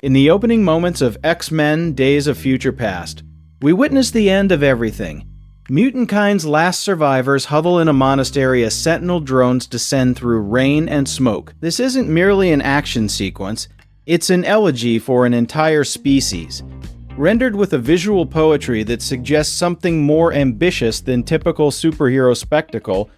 In the opening moments of X-Men: Days of Future Past, we witness the end of everything. Mutant-kind's last survivors huddle in a monastery as sentinel drones descend through rain and smoke. This isn't merely an action sequence, it's an elegy for an entire species, rendered with a visual poetry that suggests something more ambitious than typical superhero spectacle.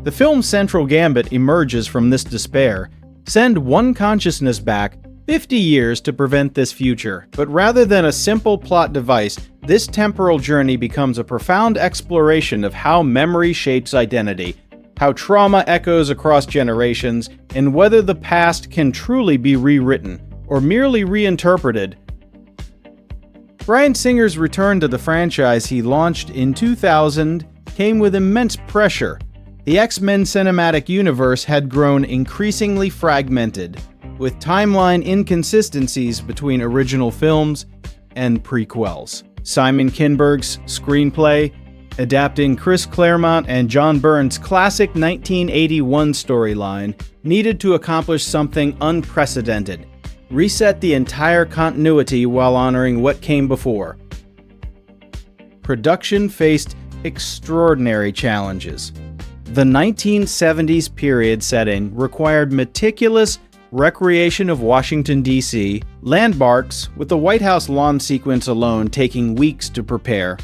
The film's central gambit emerges from this despair. Send one consciousness back 50 years to prevent this future. But rather than a simple plot device, this temporal journey becomes a profound exploration of how memory shapes identity, how trauma echoes across generations, and whether the past can truly be rewritten or merely reinterpreted. Bryan Singer's return to the franchise he launched in 2000 came with immense pressure. The X-Men cinematic universe had grown increasingly fragmented, with timeline inconsistencies between original films and prequels. Simon Kinberg's screenplay, adapting Chris Claremont and John Byrne's classic 1981 storyline, needed to accomplish something unprecedented: reset the entire continuity while honoring what came before. Production faced extraordinary challenges. The 1970s period setting required meticulous recreation of Washington, D.C., landmarks, with the White House lawn sequence alone taking weeks to prepare.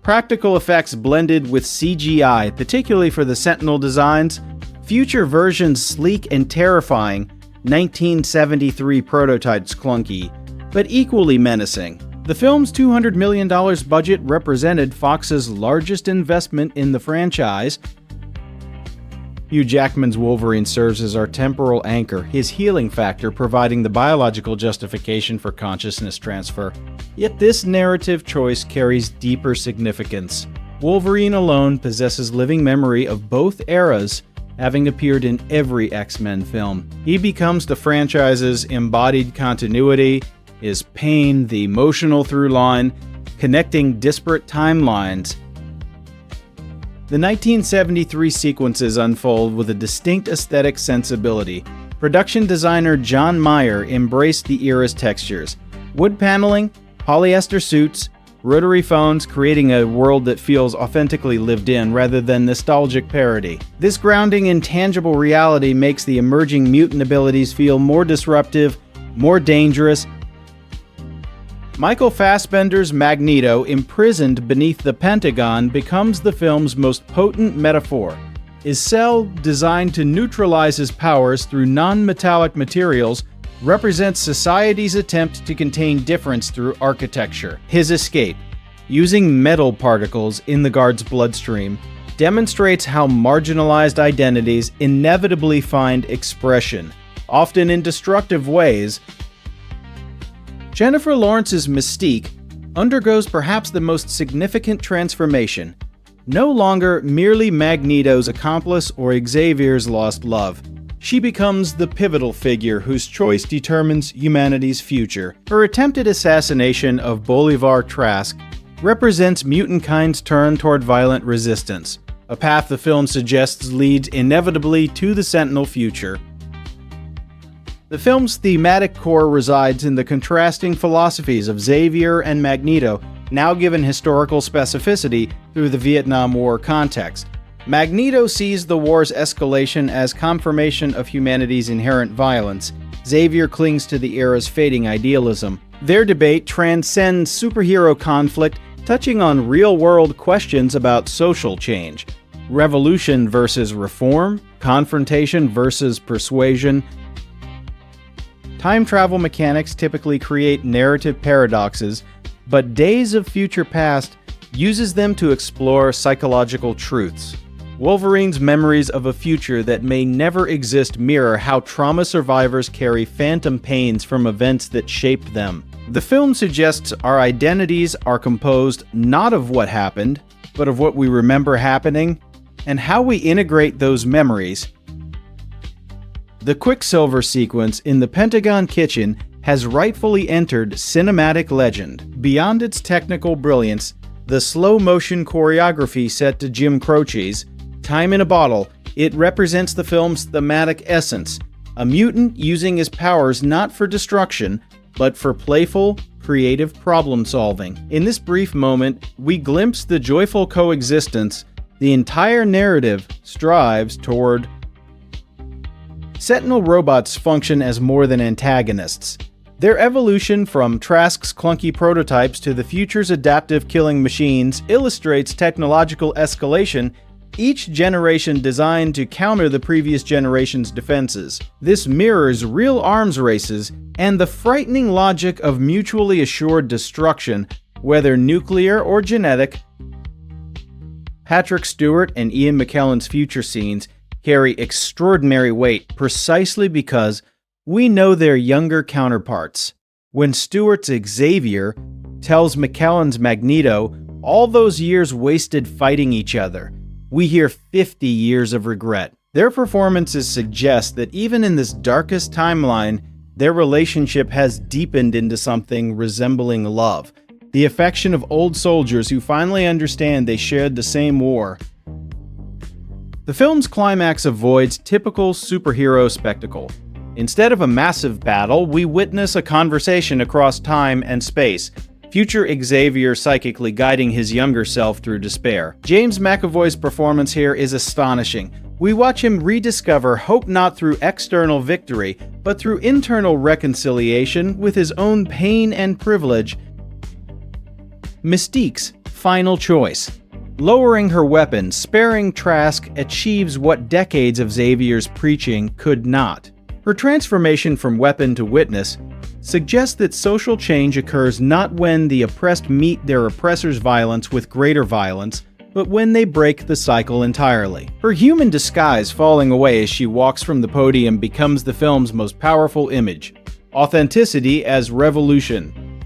Practical effects blended with CGI, particularly for the Sentinel designs. Future versions sleek and terrifying, 1973 prototypes clunky, but equally menacing. The film's $200 million budget represented Fox's largest investment in the franchise. Hugh Jackman's Wolverine serves as our temporal anchor, his healing factor providing the biological justification for consciousness transfer. Yet this narrative choice carries deeper significance. Wolverine alone possesses living memory of both eras, having appeared in every X-Men film. He becomes the franchise's embodied continuity, his pain the emotional through line, connecting disparate timelines. The 1973 sequences unfold with a distinct aesthetic sensibility. Production designer John Meyer embraced the era's textures. Wood paneling, polyester suits, rotary phones, creating a world that feels authentically lived in rather than nostalgic parody. This grounding in tangible reality makes the emerging mutant abilities feel more disruptive, more dangerous. Michael Fassbender's Magneto, imprisoned beneath the Pentagon, becomes the film's most potent metaphor. His cell, designed to neutralize his powers through non-metallic materials, represents society's attempt to contain difference through architecture. His escape, using metal particles in the guard's bloodstream, demonstrates how marginalized identities inevitably find expression, often in destructive ways. Jennifer Lawrence's Mystique undergoes perhaps the most significant transformation. No longer merely Magneto's accomplice or Xavier's lost love, she becomes the pivotal figure whose choice determines humanity's future. Her attempted assassination of Bolivar Trask represents mutant-kind's turn toward violent resistance, a path the film suggests leads inevitably to the Sentinel future. The film's thematic core resides in the contrasting philosophies of Xavier and Magneto, now given historical specificity through the Vietnam War context. Magneto sees the war's escalation as confirmation of humanity's inherent violence. Xavier clings to the era's fading idealism. Their debate transcends superhero conflict, touching on real-world questions about social change. Revolution versus reform, confrontation versus persuasion. Time travel mechanics typically create narrative paradoxes, but Days of Future Past uses them to explore psychological truths. Wolverine's memories of a future that may never exist mirror how trauma survivors carry phantom pains from events that shaped them. The film suggests our identities are composed not of what happened, but of what we remember happening, and how we integrate those memories. The Quicksilver sequence in the Pentagon kitchen has rightfully entered cinematic legend. Beyond its technical brilliance, the slow-motion choreography set to Jim Croce's Time in a Bottle, it represents the film's thematic essence, a mutant using his powers not for destruction, but for playful, creative problem-solving. In this brief moment, we glimpse the joyful coexistence the entire narrative strives toward. Sentinel robots function as more than antagonists. Their evolution from Trask's clunky prototypes to the future's adaptive killing machines illustrates technological escalation, each generation designed to counter the previous generation's defenses. This mirrors real arms races and the frightening logic of mutually assured destruction, whether nuclear or genetic. Patrick Stewart and Ian McKellen's future scenes carry extraordinary weight precisely because we know their younger counterparts. When Stewart's Xavier tells McKellen's Magneto all those years wasted fighting each other, we hear 50 years of regret. Their performances suggest that even in this darkest timeline, their relationship has deepened into something resembling love. The affection of old soldiers who finally understand they shared the same war. The film's climax avoids typical superhero spectacle. Instead of a massive battle, we witness a conversation across time and space, future Xavier psychically guiding his younger self through despair. James McAvoy's performance here is astonishing. We watch him rediscover hope not through external victory, but through internal reconciliation with his own pain and privilege. Mystique's final choice. Lowering her weapon, sparing Trask, achieves what decades of Xavier's preaching could not. Her transformation from weapon to witness suggests that social change occurs not when the oppressed meet their oppressor's violence with greater violence, but when they break the cycle entirely. Her human disguise falling away as she walks from the podium becomes the film's most powerful image. Authenticity as revolution.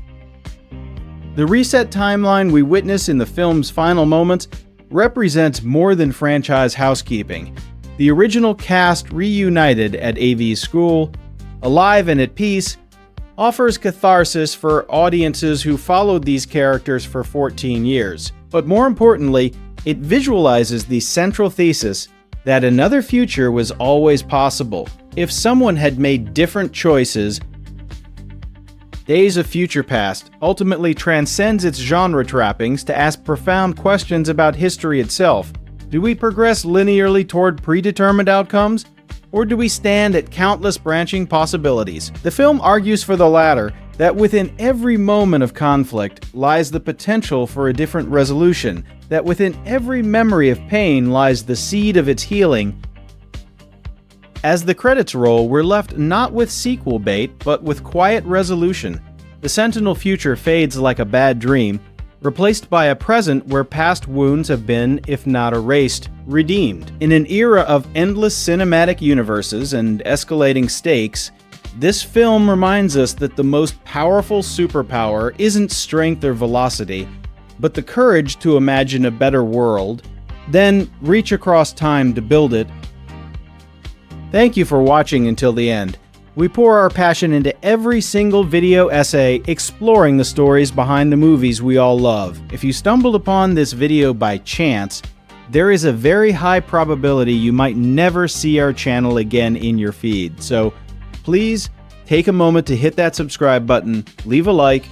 The reset timeline we witness in the film's final moments represents more than franchise housekeeping. The original cast reunited at AV's school, alive and at peace, offers catharsis for audiences who followed these characters for 14 years. But more importantly, it visualizes the central thesis that another future was always possible if someone had made different choices. Days of Future Past ultimately transcends its genre trappings to ask profound questions about history itself. Do we progress linearly toward predetermined outcomes? Or do we stand at countless branching possibilities? The film argues for the latter, that within every moment of conflict lies the potential for a different resolution, that within every memory of pain lies the seed of its healing. As the credits roll, we're left not with sequel bait, but with quiet resolution. The Sentinel future fades like a bad dream, replaced by a present where past wounds have been, if not erased, redeemed. In an era of endless cinematic universes and escalating stakes, this film reminds us that the most powerful superpower isn't strength or velocity, but the courage to imagine a better world, then reach across time to build it. Thank you for watching until the end. We pour our passion into every single video essay exploring the stories behind the movies we all love. If you stumbled upon this video by chance, there is a very high probability you might never see our channel again in your feed. So please take a moment to hit that subscribe button, leave a like,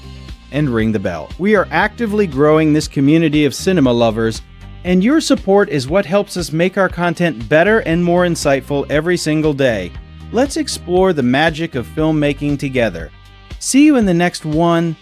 and ring the bell. We are actively growing this community of cinema lovers, and your support is what helps us make our content better and more insightful every single day. Let's explore the magic of filmmaking together. See you in the next one.